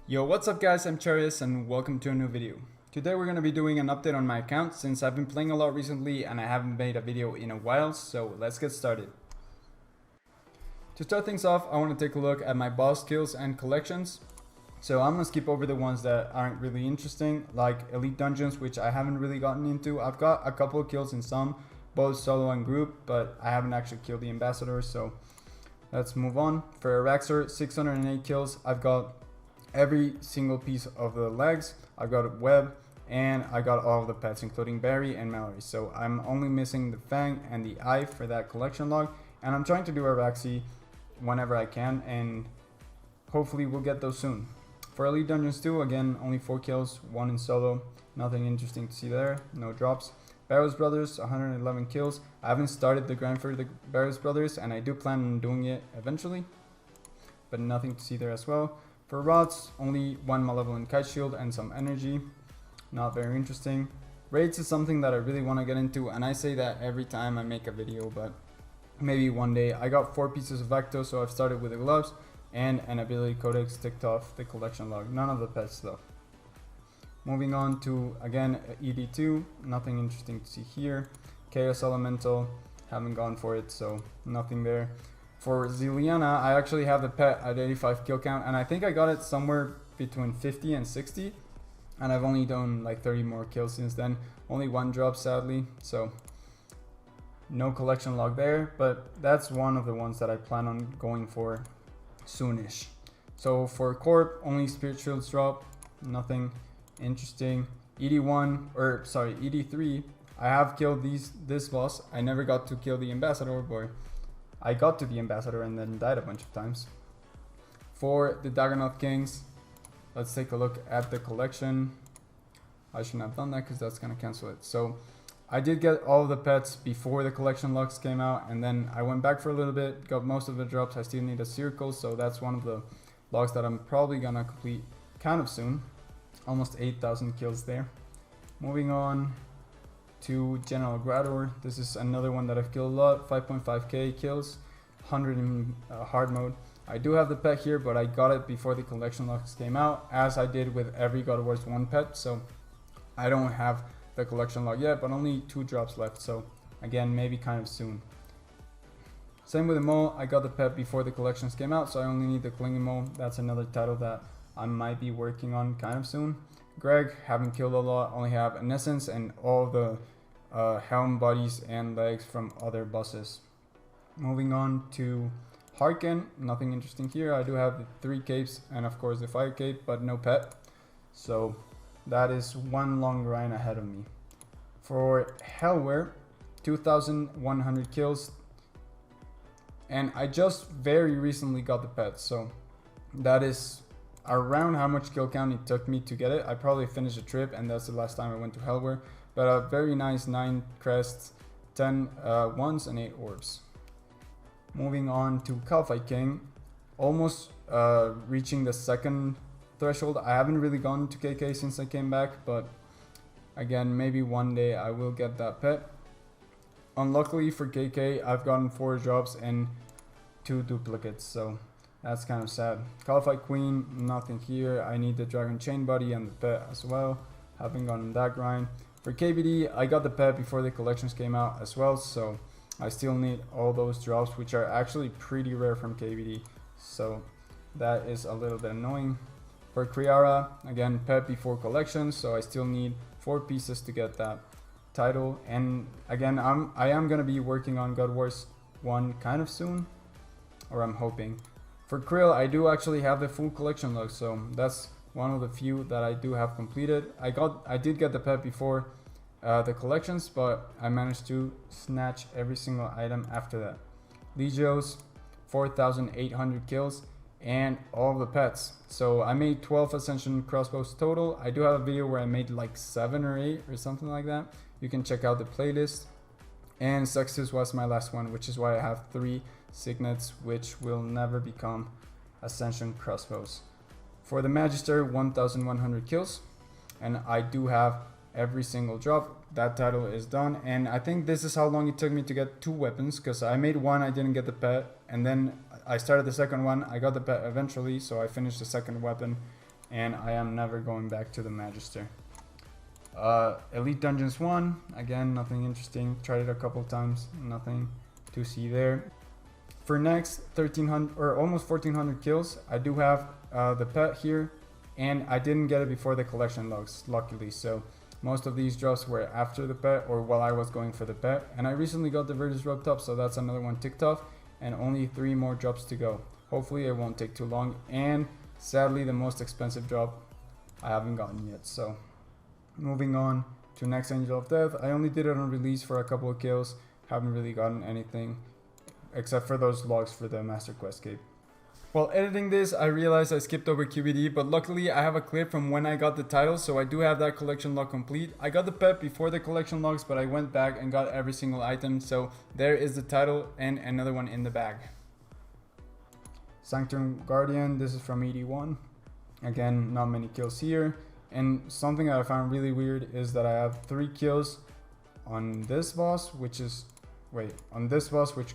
Yo, what's up guys, I'm Charis and welcome to a new video. Today we're going to be doing an update on my account since I've been playing a lot recently and I haven't made a video in a while, so let's get started. To start things off, I want to take a look at my boss kills and collections. So I'm going to skip over the ones that aren't really interesting, like elite dungeons, which I haven't really gotten into. I've got a couple of kills in some, both solo and group, but I haven't actually killed the ambassador, so let's move on. For Araxor, 608 kills. I've got every single piece of the legs, I've got web, and I got all of the pets including Barry and Mallory. So I'm only missing the Fang and the Eye for that collection log, and I'm trying to do Araxi whenever I can, and hopefully we'll get those soon. For Elite Dungeons 2, again, only 4 kills, 1 in solo, nothing interesting to see there, no drops. Barrows Brothers, 111 kills. I haven't started the grind for the Barrows Brothers, and I do plan on doing it eventually, but nothing to see there as well. For Rods, only 1 Malevolent Kite Shield and some energy, not very interesting. Raids is something that I really want to get into, and I say that every time I make a video, but maybe one day. I got 4 pieces of Vecto, so I've started with the gloves, and an ability codex ticked off the collection log. None of the pets though. Moving on to, again, ED2, nothing interesting to see here. Chaos Elemental, haven't gone for it, so nothing there. For Ziliana, I actually have the pet at 85 kill count, and I think I got it somewhere between 50 and 60, and I've only done like 30 more kills since then. Only 1 drop sadly, so no collection log there, but that's one of the ones that I plan on going for soonish. So for Corp, only Spirit Shields drop, nothing interesting. ED3, I have killed this boss. I never got to kill the ambassador, boy. I got to the ambassador and then died a bunch of times. For the Daggernauth Kings, let's take a look at the collection. I shouldn't have done that because that's gonna cancel it. So I did get all of the pets before the collection logs came out, and then I went back for a little bit, got most of the drops. I still need a circle, so that's one of the logs that I'm probably gonna complete kind of soon. Almost 8,000 kills there. Moving on to General Grador. This is another one that I've killed a lot, 5.5k kills, 100 in hard mode. I do have the pet here, but I got it before the collection logs came out, as I did with every God of War's 1 pet, so I don't have the collection log yet, but only 2 drops left, so again, maybe kind of soon. Same with the mole, I got the pet before the collections came out, so I only need the clinging mole. That's another title that I might be working on kind of soon. Greg, haven't killed a lot, only have an essence and all the helm bodies and legs from other bosses. Moving on to Harken, nothing interesting here. I do have the 3 capes and of course the fire cape, but no pet, so that is one long grind ahead of me. For Hellware, 2,100 kills, and I just very recently got the pet, so that is around how much kill count it took me to get it. I probably finished the trip, and that's the last time I went to Hellware, but a very nice 9 crests, 10 ones, and 8 orbs. Moving on to Kalphite King, almost reaching the 2nd threshold. I haven't really gone to KK since I came back, but again, maybe one day I will get that pet. Unluckily for KK, I've gotten 4 drops and 2 duplicates, so that's kind of sad. Kalphite Queen, nothing here. I need the Dragon Chain Body and the pet as well. Haven't gotten that grind. For KBD, I got the pet before the collections came out as well, so I still need all those drops, which are actually pretty rare from KBD, so that is a little bit annoying. For Kriara, again, pet before collections, so I still need 4 pieces to get that title. And again, I am going to be working on God of War's 1 kind of soon, or I'm hoping. For Krill, I do actually have the full collection log, so that's one of the few that I do have completed. I did get the pet before the collections, but I managed to snatch every single item after that. Legios, 4,800 kills, and all the pets. So I made 12 Ascension crossbows total. I do have a video where I made like 7 or 8 or something like that. You can check out the playlist. And Sextus was my last one, which is why I have 3 signets, which will never become Ascension crossbows. For the Magister, 1,100 kills, and I do have every single drop. That title is done, and I think this is how long it took me to get 2 weapons, because I made 1, I didn't get the pet, and then I started the second one, I got the pet eventually, so I finished the second weapon and I am never going back to the Magister. Elite Dungeons 1, again, nothing interesting. Tried it a couple times, nothing to see there. For next 1300 or almost 1400 kills, I do have the pet here, and I didn't get it before the collection logs, luckily. So most of these drops were after the pet or while I was going for the pet. And I recently got the Virtus Rubbed Up, so that's another one ticked off, and only 3 more drops to go. Hopefully it won't take too long. And sadly, the most expensive drop I haven't gotten yet. So moving on to next Angel of Death. I only did it on release for a couple of kills. Haven't really gotten anything except for those logs for the Master Quest cape. While editing this, I realized I skipped over QBD, but luckily I have a clip from when I got the title, so I do have that collection log complete. I got the pet before the collection logs, but I went back and got every single item, so there is the title and another one in the bag. Sanctum Guardian, this is from 81. Again, not many kills here. And something that I found really weird is that I have 3 kills on this boss, which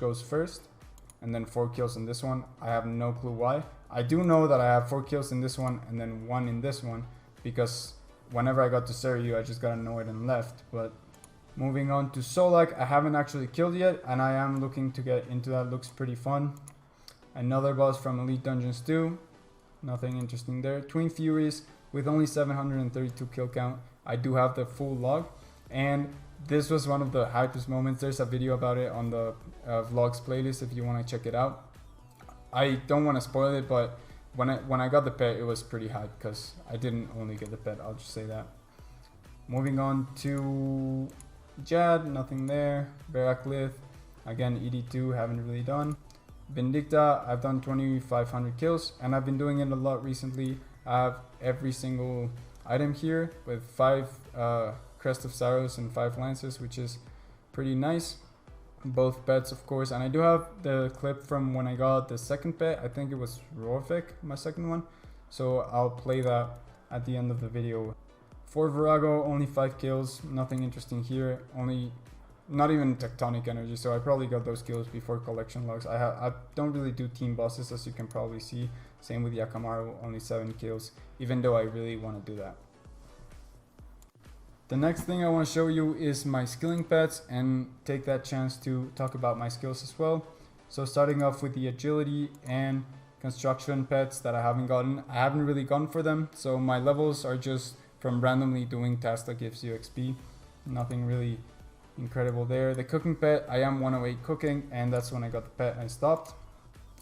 goes first, and then 4 kills on this one. I have no clue why. I do know that I have 4 kills in this one and then 1 in this one, because whenever I got to Seiryu, I just got annoyed and left. But moving on to Solak, I haven't actually killed yet, and I am looking to get into that. Looks pretty fun. Another boss from Elite Dungeons 2. Nothing interesting there. Twin Furies with only 732 kill count. I do have the full log, and this was one of the hypest moments. There's a video about it on the vlogs playlist if you want to check it out. I don't want to spoil it, but when I got the pet, it was pretty hype because I didn't only get the pet, I'll just say that. Moving on to Jad, nothing there. Baraklith, again ED2, haven't really done. Vindicta, I've done 2500 kills, and I've been doing it a lot recently. I have every single item here with 5 Crest of Sorrows and 5 Lances, which is pretty nice. Both pets, of course, and I do have the clip from when I got the second pet. I think it was Rorvik, my second one, so I'll play that at the end of the video. For Virago, only 5 kills, nothing interesting here, not even Tectonic Energy, so I probably got those kills before collection logs. I don't really do team bosses, as you can probably see. Same with Yakamaru, only 7 kills, even though I really want to do that. The next thing I want to show you is my skilling pets, and take that chance to talk about my skills as well. So starting off with the agility and construction pets that I haven't gotten. I haven't really gone for them, so my levels are just from randomly doing tasks that gives you XP. Nothing really incredible there. The cooking pet, I am 108 cooking, and that's when I got the pet and stopped.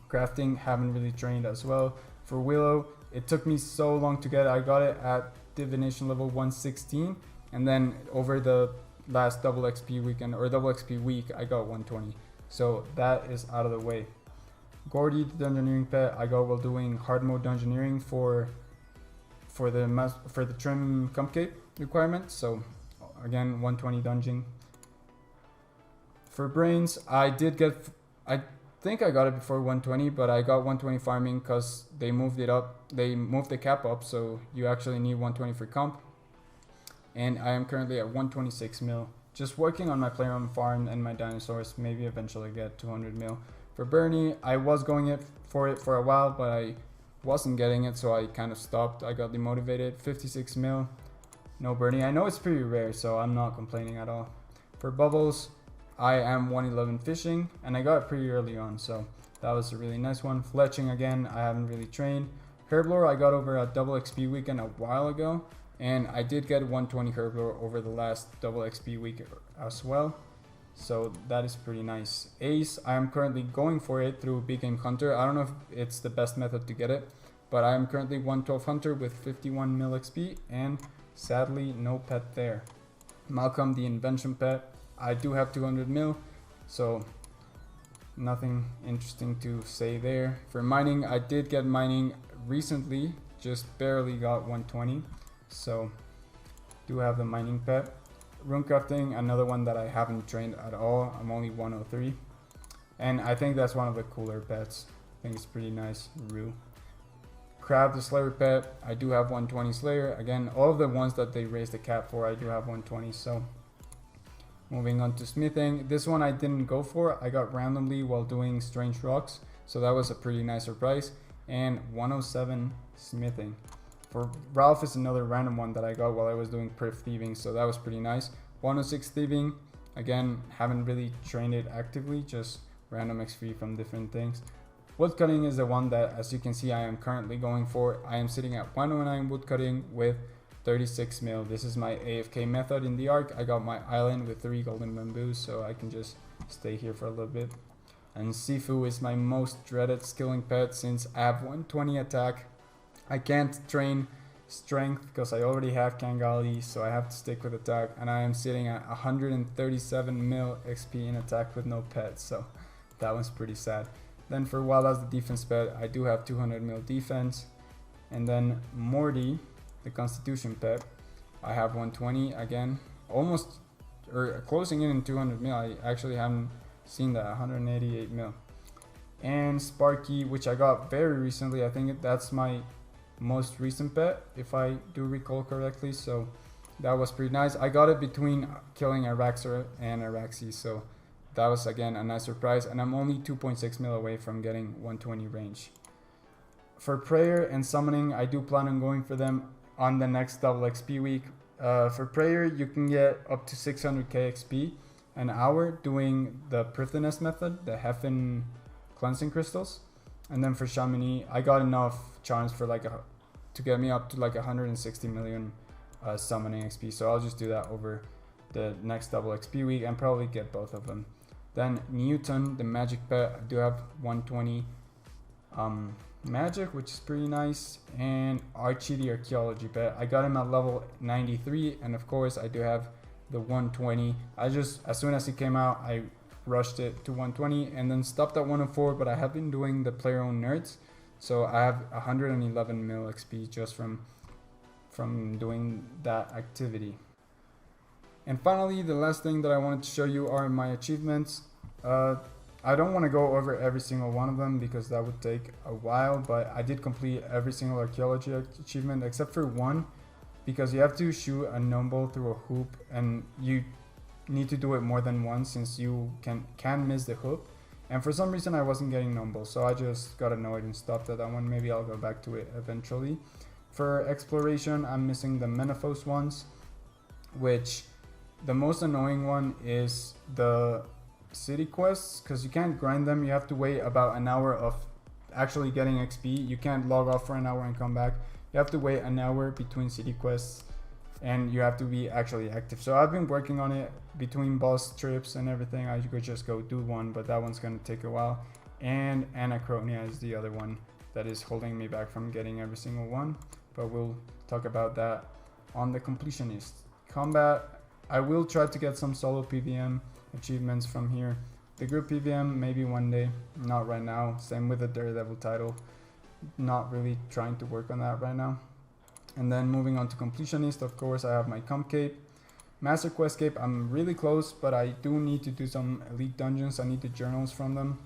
Crafting, haven't really trained as well. For Willow, it took me so long to get it. I got it at divination level 116, and then over the last double XP weekend or double XP week, I got 120. So that is out of the way. Gordy, the dungeoneering pet, I got while doing hard mode dungeoneering for the trim comp cape requirement. So again, 120 dungeon. For brains, I think I got it before 120, but I got 120 farming because they moved it up. They moved the cap up, so you actually need 120 for comp. And I am currently at 126 mil. Just working on my player on farm and my dinosaurs. Maybe eventually get 200 mil. For Bernie, I was going for it for a while, but I wasn't getting it, so I kind of stopped. I got demotivated. 56 mil. No Bernie. I know it's pretty rare, so I'm not complaining at all. For Bubbles, I am 111 fishing, and I got it pretty early on, so that was a really nice one. Fletching again, I haven't really trained. Herblore, I got over a double XP weekend a while ago, and I did get 120 Herblore over the last double XP week as well, so that is pretty nice. Ace, I am currently going for it through Big Game Hunter. I don't know if it's the best method to get it, but I am currently 112 Hunter with 51 mil XP, and sadly no pet there. Malcolm, the invention pet, I do have 200 mil, so nothing interesting to say there. For mining, I did get mining recently, just barely got 120, so do have the mining pet. Runecrafting, another one that I haven't trained at all. I'm only 103, and I think that's one of the cooler pets. I think it's pretty nice. Rue. Crab, the Slayer pet, I do have 120 Slayer. Again, all of the ones that they raised the cap for, I do have 120, so moving on to smithing. This one I didn't go for. I got randomly while doing Strange Rocks, so that was a pretty nice surprise. And 107 smithing. For Ralph is another random one that I got while I was doing Priv Thieving, so that was pretty nice. 106 Thieving, again, haven't really trained it actively, just random XP from different things. Woodcutting is the one that, as you can see, I am currently going for. I am sitting at 109 woodcutting with 36 mil. This is my AFK method in the Ark. I got my island with 3 golden bamboos, so I can just stay here for a little bit. And Sifu is my most dreaded skilling pet since I have 120 attack. I can't train strength because I already have Kangali, so I have to stick with attack. And I am sitting at 137 mil XP in attack with no pets, so that was pretty sad. Then for Wild as the defense pet, I do have 200 mil defense. And then Morty, the Constitution pet, I have 120 again, almost or closing in 200 mil. I actually haven't seen that, 188 mil. And Sparky, which I got very recently. I think that's my most recent pet, if I do recall correctly, so that was pretty nice. I got it between killing Araxor and Araxi, so that was again a nice surprise, and I'm only 2.6 mil away from getting 120 range. For prayer and summoning, I do plan on going for them on the next double XP week. For prayer, you can get up to 600k XP an hour doing the Pritherness method, the Heffen cleansing crystals. And then for Shamini, I got enough charms for to get me up to like 160 million summoning XP. So I'll just do that over the next double XP week and probably get both of them. Then Newton, the magic pet, I do have 120 magic, which is pretty nice. And Archie, the archaeology pet, I got him at level 93, and of course I do have the 120. I just, as soon as he came out, I rushed it to 120 and then stopped at 104, but I have been doing the player owned nerds, so I have 111 mil XP just from doing that activity. And finally, the last thing that I wanted to show you are my achievements. I don't want to go over every single one of them because that would take a while, but I did complete every single archaeology achievement except for one, because you have to shoot a numble through a hoop, and you need to do it more than once since you can miss the hoop. And for some reason I wasn't getting numble, so I just got annoyed and stopped at that one. Maybe I'll go back to it eventually. For exploration, I'm missing the Menaphos ones, which the most annoying one is the city quests, because you can't grind them. You have to wait about an hour of actually getting XP. You can't log off for an hour and come back. You have to wait an hour between city quests, and you have to be actually active. So I've been working on it between boss trips and everything. I could just go do one, but that one's going to take a while. And Anachronia is the other one that is holding me back from getting every single one, but we'll talk about that on the completionist. Combat, I will try to get some solo PVM achievements from here. The group PVM, maybe one day, not right now. Same with the Daredevil title. Not really trying to work on that right now. And then moving on to completionist, of course, I have my Comp Cape. Master Quest Cape, I'm really close, but I do need to do some elite dungeons. I need the journals from them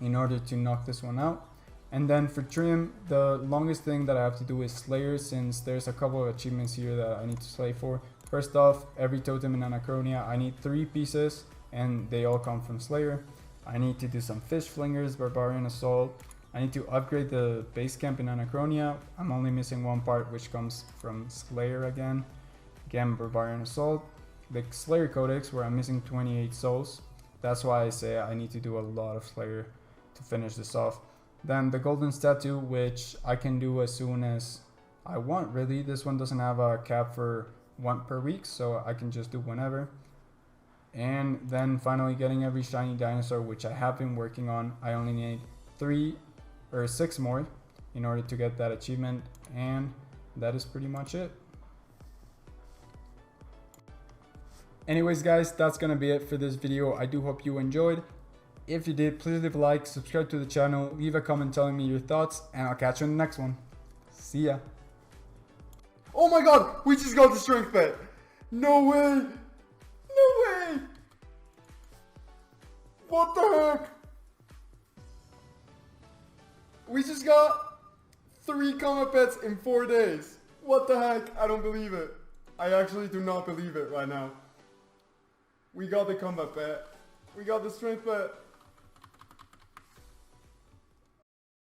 in order to knock this one out. And then for Trim, the longest thing that I have to do is Slayer, since there's a couple of achievements here that I need to slay for. First off, every totem in Anachronia, I need 3 pieces, and they all come from Slayer. I need to do some Fish Flingers, Barbarian Assault. I need to upgrade the base camp in Anachronia. I'm only missing one part, which comes from Slayer again. Again, Barbarian Assault. The Slayer Codex, where I'm missing 28 souls. That's why I say I need to do a lot of Slayer to finish this off. Then the Golden Statue, which I can do as soon as I want, really. This one doesn't have a cap for 1 per week, so I can just do whenever. And then finally getting every shiny dinosaur, which I have been working on. I only need 3 or 6 more in order to get that achievement, and that is pretty much it. Anyways guys, that's gonna be it for this video. I do hope you enjoyed. If you did, please leave a like, subscribe to the channel, leave a comment telling me your thoughts, and I'll catch you in the next one. See ya. Oh my god, we just got the strength bet. No way. No way. What the heck? We just got 3 combat pets in 4 days. What the heck? I don't believe it. I actually do not believe it right now. We got the combat pet. We got the strength pet.